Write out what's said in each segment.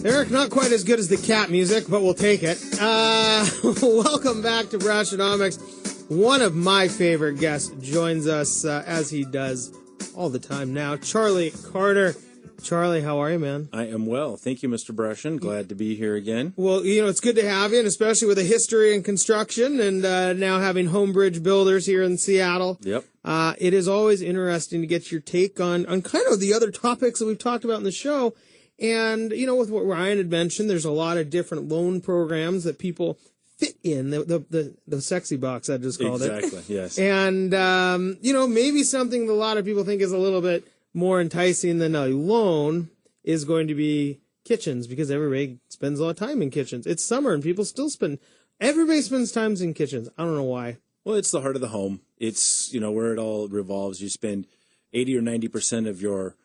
Eric, not quite as good as the cat music, but we'll take it. Welcome back to Brashenomics. One of my favorite guests joins us, as he does all the time now, Charlie Carter. Charlie, how are you, man? I am well. Thank you, Mr. Brashen. Glad to be here again. Well, it's good to have you, and especially with a history in construction and now having HomeBridge Builders here in Seattle. Yep. It is always interesting to get your take on kind of the other topics that we've talked about in the show. And, with what Ryan had mentioned, there's a lot of different loan programs that people fit in, the sexy box, I just called it. Exactly, yes. And, maybe something that a lot of people think is a little bit more enticing than a loan is going to be kitchens, because everybody spends a lot of time in kitchens. It's summer and everybody spends time in kitchens. I don't know why. Well, it's the heart of the home. It's, where it all revolves. You spend 80 or 90% of your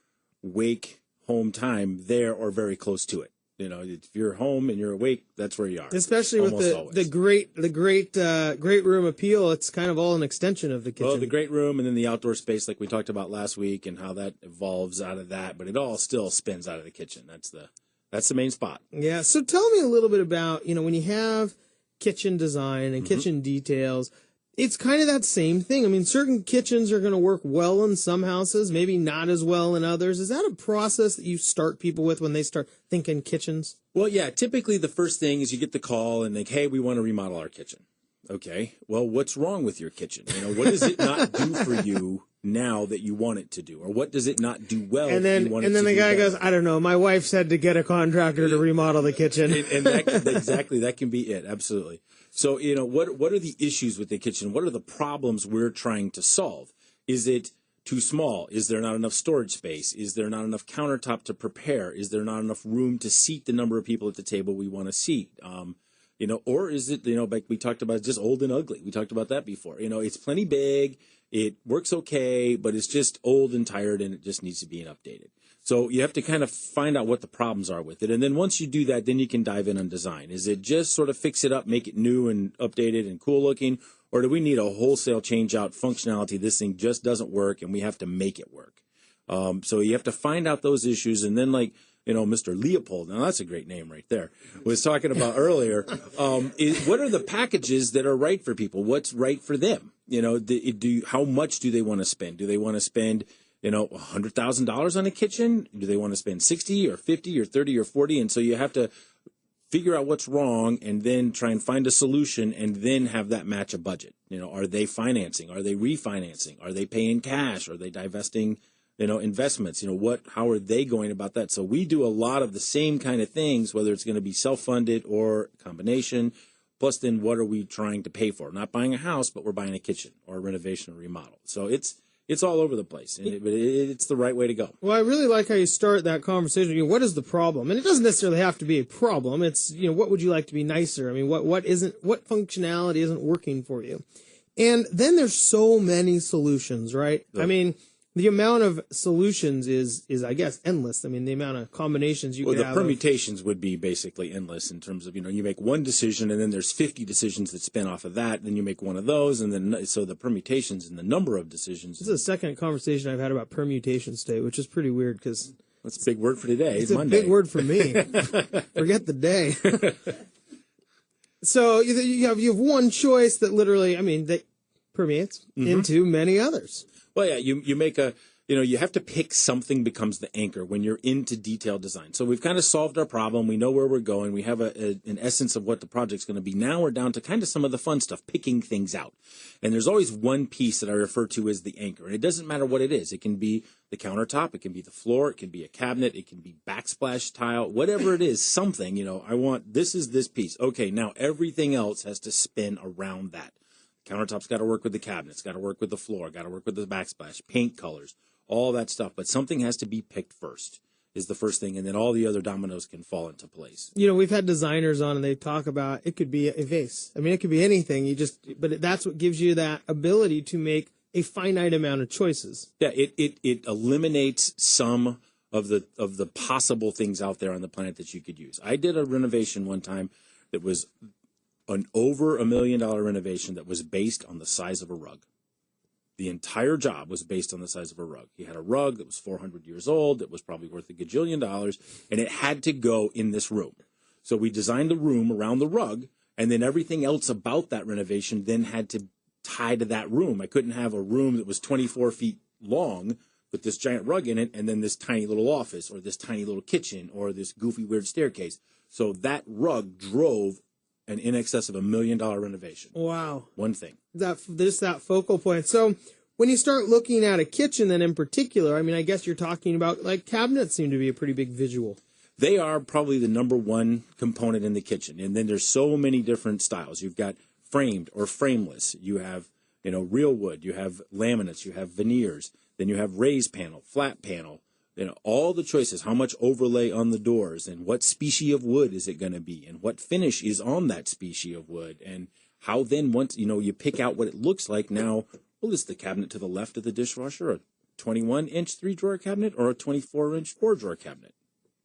wake home time there or very close to it. If you're home and you're awake, that's where you are. Especially with the great room appeal, it's kind of all an extension of the kitchen. Well, the great room and then the outdoor space, like we talked about last week, and how that evolves out of that, but it all still spins out of the kitchen. That's the main spot. Yeah. So tell me a little bit about, when you have kitchen design and kitchen details, it's kind of that same thing. I mean, certain kitchens are going to work well in some houses, maybe not as well in others. Is that a process that you start people with when they start thinking kitchens? Well, yeah, typically the first thing is you get the call and like, hey, we want to remodel our kitchen. Okay, well, what's wrong with your kitchen? What does it not do for you now that you want it to do? Or what does it not do well? And then the guy goes, I don't know, my wife said to get a contractor to remodel the kitchen. And that can be it, absolutely. So, what are the issues with the kitchen? What are the problems we're trying to solve? Is it too small? Is there not enough storage space? Is there not enough countertop to prepare? Is there not enough room to seat the number of people at the table we want to seat? Or is it, like we talked about, just old and ugly? We talked about that before. It's plenty big. It works okay, but it's just old and tired and it just needs to be updated. So you have to kind of find out what the problems are with it. And then once you do that, then you can dive in on design. Is it just sort of fix it up, make it new and updated and cool looking? Or do we need a wholesale change out functionality? This thing just doesn't work and we have to make it work. So you have to find out those issues. And then Mr. Leopold, now that's a great name right there, was talking about earlier, what are the packages that are right for people? What's right for them? How much do they want to spend? Do they want to spend $100,000 on a kitchen? Do they want to spend 60 or 50 or 30 or 40? And so you have to figure out what's wrong and then try and find a solution and then have that match a budget. Are they financing? Are they refinancing? Are they paying cash? Are they divesting, investments? How are they going about that? So we do a lot of the same kind of things, whether it's going to be self-funded or combination. Plus then what are we trying to pay for? Not buying a house, but we're buying a kitchen or a renovation or remodel. So it's all over the place, but it's the right way to go. Well, I really like how you start that conversation. What is the problem? And it doesn't necessarily have to be a problem. It's, what would you like to be nicer? I mean, what functionality isn't working for you? And then there's so many solutions, right? Yeah. I mean, the amount of solutions is I guess endless. I mean, the amount of combinations you could have. The permutations would be basically endless in terms of, you make one decision and then there's 50 decisions that spin off of that. Then you make one of those. And then, so the permutations and the number of decisions. This is the second conversation I've had about permutations today, which is pretty weird because. That's a big word for today. It's Monday. A big word for me. Forget the day. So you have one choice that literally, that permeates into many others. Well, yeah, you make you have to pick something becomes the anchor when you're into detailed design. So we've kind of solved our problem. We know where we're going. We have an essence of what the project's going to be. Now we're down to kind of some of the fun stuff, picking things out. And there's always one piece that I refer to as the anchor. And it doesn't matter what it is. It can be the countertop. It can be the floor. It can be a cabinet. It can be backsplash tile. Whatever it is, something, this is this piece. Okay, now everything else has to spin around that. Countertop's got to work with the cabinets, got to work with the floor, got to work with the backsplash, paint colors, all that stuff. But something has to be picked first is the first thing, and then all the other dominoes can fall into place. We've had designers on, and they talk about it could be a vase. I mean, it could be anything. But that's what gives you that ability to make a finite amount of choices. Yeah, it eliminates some of the possible things out there on the planet that you could use. I did a renovation one time that was an over $1 million renovation that was based on the size of a rug. The entire job was based on the size of a rug. He had a rug that was 400 years old, that was probably worth $1 gajillion, and it had to go in this room. So we designed the room around the rug, and then everything else about that renovation then had to tie to that room. I couldn't have a room that was 24 feet long with this giant rug in it, and then this tiny little office, or this tiny little kitchen, or this goofy, weird staircase. So that rug drove an in excess of $1 million renovation. Wow. One thing. That focal point. So when you start looking at a kitchen then in particular, I mean, I guess you're talking about, like, cabinets seem to be a pretty big visual. They are probably the number one component in the kitchen. And then there's so many different styles. You've got framed or frameless. You have, real wood. You have laminates. You have veneers. Then you have raised panel, flat panel. All the choices, how much overlay on the doors, and what species of wood is it going to be, and what finish is on that species of wood, and how then once, you pick out what it looks like now, well, is the cabinet to the left of the dishwasher a 21-inch 3-drawer cabinet or a 24-inch 4-drawer cabinet?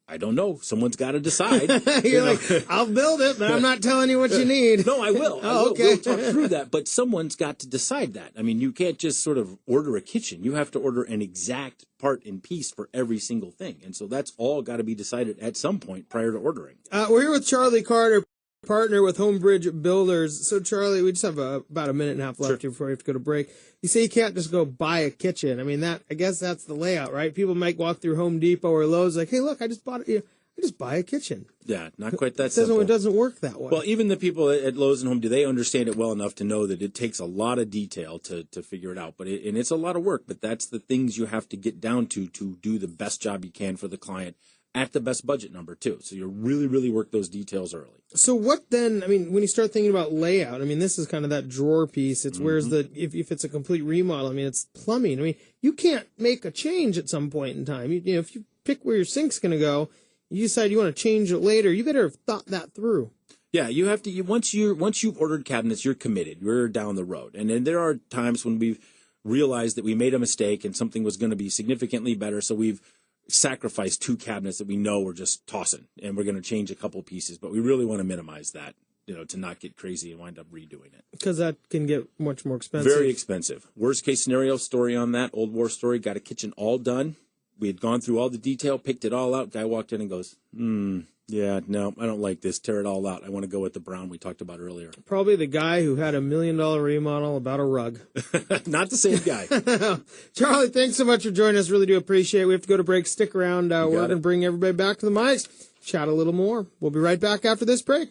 I don't know. Someone's got to decide. You're like, I'll build it, but I'm not telling you what you need. No, I will. Okay. We'll talk through that. But someone's got to decide that. I mean, you can't just sort of order a kitchen. You have to order an exact part and piece for every single thing. And so that's all got to be decided at some point prior to ordering. We're here with Charlie Carter, partner with HomeBridge Builders. So, Charlie, we just have about a minute and a half left here before we have to go to break. You say you can't just go buy a kitchen. I mean, I guess that's the layout, right? People might walk through Home Depot or Lowe's like, hey, look, I just bought it. I just buy a kitchen. Yeah, not quite that simple. It doesn't work that way. Well, even the people at Lowe's and Home, do they understand it well enough to know that it takes a lot of detail to figure it out? But it's a lot of work, but that's the things you have to get down to do the best job you can for the client at the best budget number, too. So you really, really work those details early. So what then, I mean, when you start thinking about layout, I mean, this is kind of that drawer piece. It's where's if it's a complete remodel, I mean, it's plumbing. I mean, you can't make a change at some point in time. If you pick where your sink's going to go, you decide you want to change it later, you better have thought that through. Yeah, you have to, once you've ordered cabinets, you're committed. You're down the road. And then there are times when we've realized that we made a mistake and something was going to be significantly better, so we've sacrifice 2 cabinets that we know we're just tossing, and we're going to change a couple pieces, but we really want to minimize that, to not get crazy and wind up redoing it. Because that can get much more expensive. Very expensive. Worst case scenario story on that, old war story, got a kitchen all done. We had gone through all the detail, picked it all out. Guy walked in and goes, yeah, no, I don't like this. Tear it all out. I want to go with the brown we talked about earlier. Probably the guy who had $1 million remodel about a rug. Not the same guy. Charlie, thanks so much for joining us. Really do appreciate it. We have to go to break. Stick around. We're going to bring everybody back to the mics, chat a little more. We'll be right back after this break.